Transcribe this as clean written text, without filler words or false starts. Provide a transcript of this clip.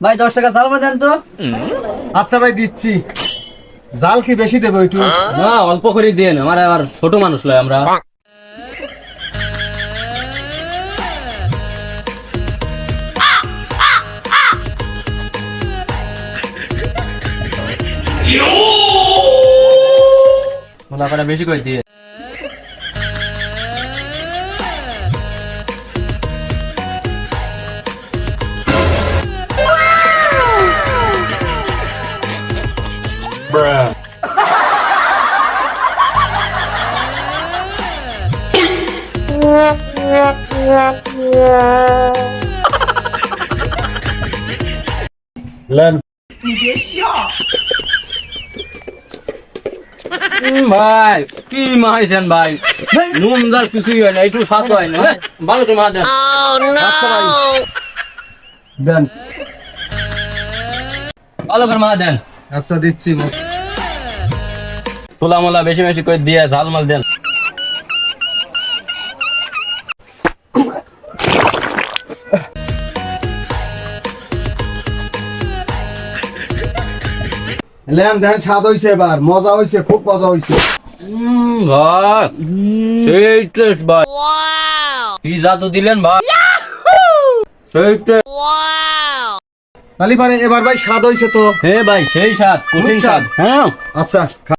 ভাই 10 টাকা জাল দেন তো। আচ্ছা ভাই দিচ্ছি। জাল কি বেশি দেবো একটু? না অল্প করে দেন, আমার আবার ছোট মানুষ লয় আমরা। মোলা করে বেশি করে দিয়ে। লেন। ভাই কি মাইছেন ভাই, নুন জাল কিছুই হয় না, একটু স্বাদ হয় না। ভালো করে মা দেন। আচ্ছা ভাই দেন। ভালো করে মা দেন। আচ্ছা দিচ্ছি। তোলা মোলা বেশি বেশি করে দিয়ে ঝাল মাল দেন। লেন দেন, স্বাদ হইছে, এবার মজা হইছে, খুব মজা হইছে। ভাই সেই টেস্ট ভাই, কি জাদু দিলেন ভাই, সেই টেস্ট। তালি পারে এবার ভাই স্বাদ হইছে তো? হে ভাই সেই স্বাদ, কঠিন স্বাদ। হ্যাঁ আচ্ছা।